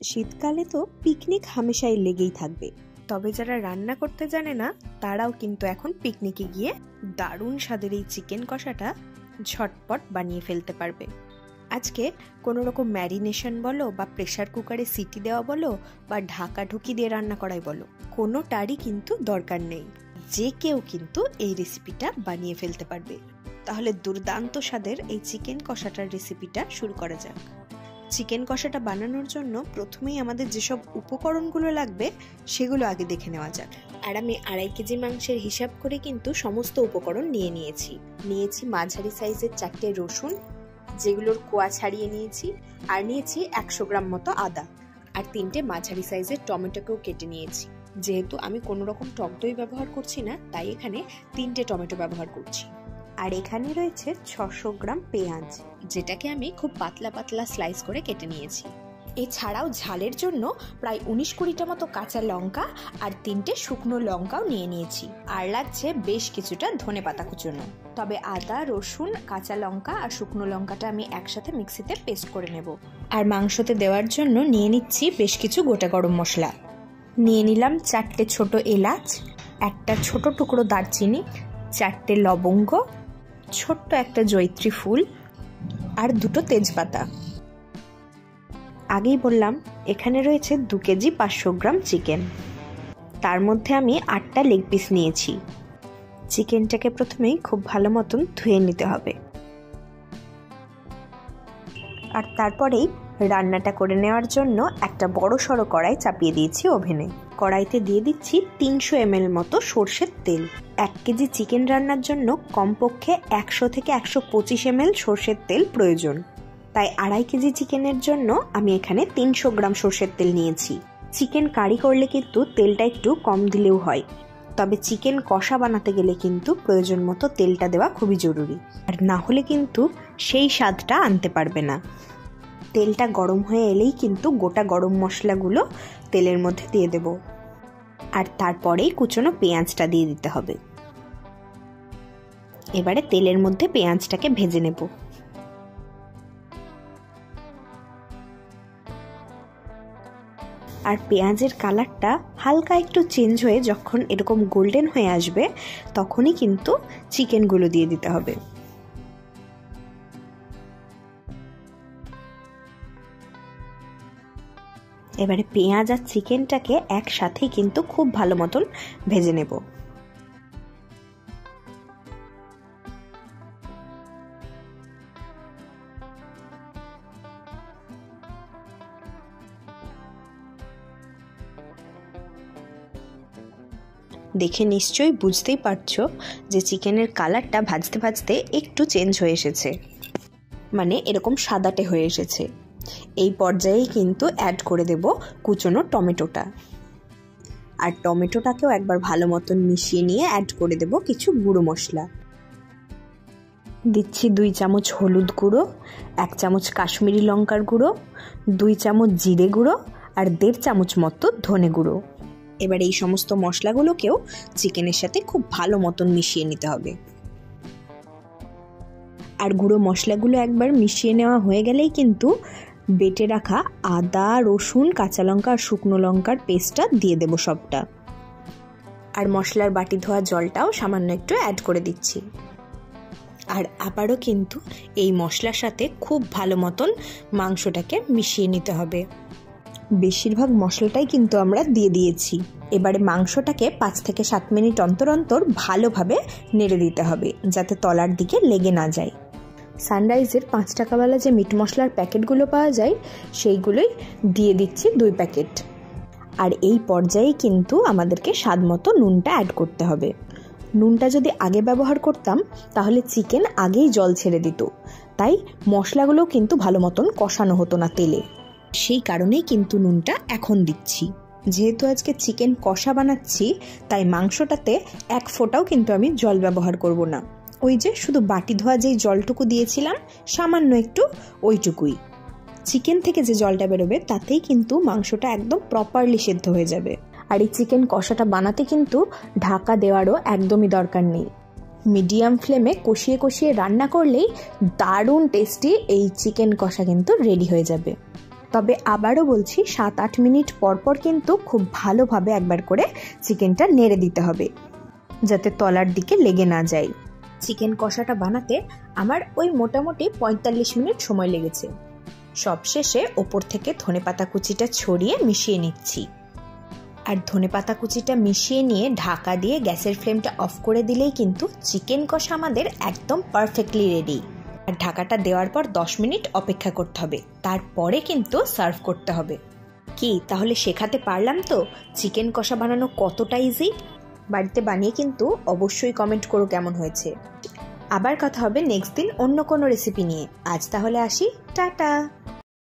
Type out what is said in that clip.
শীতকালে তো পিকনিক হামেশাই লেগেই থাকবে, তবে যারা রান্না করতে জানে না তারাও কিন্তু এখন পিকনিকে গিয়ে দারুণ স্বাদের এই চিকেন কষাটা ঝটপট বানিয়ে ফেলতে পারবে। আজকে কোনো রকম ম্যারিনেশন বলো বা প্রেসার কুকারে সিটি দেওয়া বলো বা ঢাকা ঢুকি দিয়ে রান্না করাই বলো, কোনোটারই কিন্তু দরকার নেই। যে কেউ কিন্তু এই রেসিপিটা বানিয়ে ফেলতে পারবে। তাহলে দুর্দান্ত স্বাদের এই চিকেন কষাটার রেসিপিটা শুরু করা যাক। চিকেন কষাটা বানানোর জন্য প্রথমেই আমাদের যেসব উপকরণগুলো লাগবে সেগুলো আগে দেখে নেওয়া যাক। আর আমি 2.5 কেজি মাংসের হিসাব করে কিন্তু সমস্ত উপকরণ নিয়েছি মাঝারি সাইজের 4টে রসুন, যেগুলোর কোয়া ছাড়িয়ে নিয়েছি, আর নিয়েছি 100 গ্রাম মতো আদা, আর 3টে মাঝারি সাইজের টমেটোকেও কেটে নিয়েছি। যেহেতু আমি কোনো রকম টক দই ব্যবহার করছি না, তাই এখানে 3টে টমেটো ব্যবহার করছি। আর এখানে রয়েছে 600 গ্রাম পেঁয়াজ, যেটাকে আমি খুব পাতলা পাতলা স্লাইস করে কেটে নিয়েছি। এছাড়াও ঝালের জন্য প্রায় 19-20টা মতো কাঁচা লঙ্কা আর 3টে শুকনো লঙ্কাও নিয়ে নিয়েছি। আর লাগছে বেশ কিছুটা ধনেপাতা কুচোনো। তবে আদা, রসুন, কাঁচা লঙ্কা আর শুকনো লঙ্কাটা আমি একসাথে মিক্সিতে পেস্ট করে নেব। আর মাংসতে দেওয়ার জন্য নিয়ে নিচ্ছি বেশ কিছু গোটা গরম মশলা। নিয়ে নিলাম 4টে ছোট এলাচ, একটা ছোট টুকরো দারচিনি, 4টে লবঙ্গ, ছোট্ট একটা জয়িত্রী ফুল আর 2টো তেজপাতা। আগেই বললাম এখানে রয়েছে 2 কেজি 500 গ্রাম চিকেন। তার মধ্যে আমি 8টা লেগ পিস নিয়েছি। চিকেনটাকে প্রথমেই খুব ভালো মতন ধুয়ে নিতে হবে। আর তারপরেই রান্নাটা করে নেওয়ার জন্য একটা বড় সড়ো কড়াই চাপিয়ে দিয়েছি ওভেনে। কড়াইতে দিয়ে দিচ্ছি 300 ml মতো সর্ষের তেল। 1 কেজি চিকেন রান্নার জন্য কমপক্ষে 100 থেকে 125 ml সর্ষের তেল প্রয়োজন। তাই 2.5 কেজি চিকেনের জন্য আমি এখানে 300 গ্রাম সর্ষের তেল নিয়েছি। চিকেন কারি করলে কিন্তু তেলটা একটু কম দিলেও হয়, তবে চিকেন কষা বানাতে গেলে কিন্তু প্রয়োজন মতো তেলটা দেওয়া খুবই জরুরি। আর না হলে কিন্তু সেই স্বাদটা আনতে পারবে না। তেলটা গরম হয়ে এলেই কিন্তু গোটা গরম মশলাগুলো তেলের মধ্যে দিয়ে দেব। আর তারপরেই কুচনো পেঁয়াজটা দিয়ে দিতে হবে। এবারে তেলের মধ্যে পেঁয়াজটাকে ভেজে নেব। আর পেঁয়াজের কালারটা হালকা একটু চেঞ্জ হয়ে যখন এরকম গোল্ডেন হয়ে আসবে, তখনই কিন্তু চিকেনগুলো দিয়ে দিতে হবে। এবারে পেঁয়াজ আর চিকেনটাকে একসাথে কিন্তু খুব ভালো মতন ভেজে নেব। দেখে নিশ্চয়ই বুঝতেই পারছো যে চিকেনের কালারটা ভাজতে ভাজতে একটু চেঞ্জ হয়ে এসেছে, মানে এরকম সাদাটে হয়ে এসেছে। এই পর্যায়েই কিন্তু অ্যাড করে দেব কুচনো টমেটোটা। আর টমেটোটাকেও একবার ভালো মতন মিশিয়ে নিয়ে অ্যাড করে দেব কিছু গুঁড়ো মশলা। দিচ্ছি 2 চামচ হলুদ গুঁড়ো, 1 চামচ কাশ্মীরি লঙ্কার গুঁড়ো, 2 চামচ জিরে গুঁড়ো আর 1.5 চামচ মতো ধনে গুঁড়ো। এবার এই সমস্ত মশলাগুলোকেও চিকেনের সাথে খুব ভালো মতন মিশিয়ে নিতে হবে। আর গুঁড়ো মশলাগুলো একবার মিশিয়ে নেওয়া হয়ে গেলেই কিন্তু বেটে রাখা আদা, রসুন, কাঁচা লঙ্কা আর শুকনো লঙ্কার পেস্টটা দিয়ে দেব সবটা। আর মশলার বাটি ধোয়া জলটাও সামান্য একটু অ্যাড করে দিচ্ছি। আর আবারও কিন্তু এই মশলার সাথে খুব ভালো মতন মাংসটাকে মিশিয়ে নিতে হবে। বেশিরভাগ মশলাটাই কিন্তু আমরা দিয়ে দিয়েছি। এবারে মাংসটাকে 5 থেকে 7 মিনিট অন্তর অন্তর ভালোভাবে নেড়ে দিতে হবে, যাতে তলার দিকে লেগে না যায়। সানরাইজের 5 টাকাওয়ালা যে মিট মশলার প্যাকেটগুলো পাওয়া যায়, সেইগুলোই দিয়ে দিচ্ছি 2 প্যাকেট। আর এই পর্যায়ে কিন্তু আমাদেরকে স্বাদ মতো নুনটা অ্যাড করতে হবে। নুনটা যদি আগে ব্যবহার করতাম তাহলে চিকেন আগেই জল ছেড়ে দিত, তাই মশলাগুলোও কিন্তু ভালো মতন কষানো হতো না তেলে। সেই কারণেই কিন্তু নুনটা এখন দিচ্ছি। যেহেতু আজকে চিকেন কষা বানাচ্ছি, তাই মাংসটাতে 1 ফোঁটাও কিন্তু আমি জল ব্যবহার করব না। ওই যে শুধু বাটি ধোয়া যেই জলটুকু দিয়েছিলাম, সামান্য একটু ওইটুকুই। চিকেন থেকে যে জলটা বেরোবে তাতেই কিন্তু মাংসটা একদম প্রপারলি সেদ্ধ হয়ে যাবে। আর এই চিকেন কষাটা বানাতে কিন্তু ঢাকা দেওয়ারও একদমই দরকার নেই। মিডিয়াম ফ্লেমে কষিয়ে কষিয়ে রান্না করলেই দারুণ টেস্টি এই চিকেন কষা কিন্তু রেডি হয়ে যাবে। তবে আবারও বলছি 7-8 মিনিট পর পর কিন্তু খুব ভালোভাবে একবার করে চিকেনটা নেড়ে দিতে হবে, যাতে তলার দিকে লেগে না যায়। চিকেন কষাটা বানাতে আমার ওই মোটামুটি 45 মিনিট সময় লেগেছে। সবশেষে ওপর থেকে ধনেপাতা কুচিটা ছড়িয়ে মিশিয়ে নিচ্ছি। আর ধনেপাতা কুচিটা মিশিয়ে নিয়ে ঢাকা দিয়ে গ্যাসের ফ্লেমটা অফ করে দিলেই কিন্তু চিকেন কষা আমাদের একদম পারফেক্টলি রেডি। আর ঢাকাটা দেওয়ার পর 10 মিনিট অপেক্ষা করতে হবে, তারপরে কিন্তু সার্ভ করতে হবে। কি তাহলে শেখাতে পারলাম তো চিকেন কষা বানানো কতটা ইজি? বাড়িতে বানিয়ে কিন্তু অবশ্যই কমেন্ট করো কেমন হয়েছে। আবার কথা হবে নেক্সট দিন অন্য কোনো রেসিপি নিয়ে। আজ তাহলে আসি, টাটা।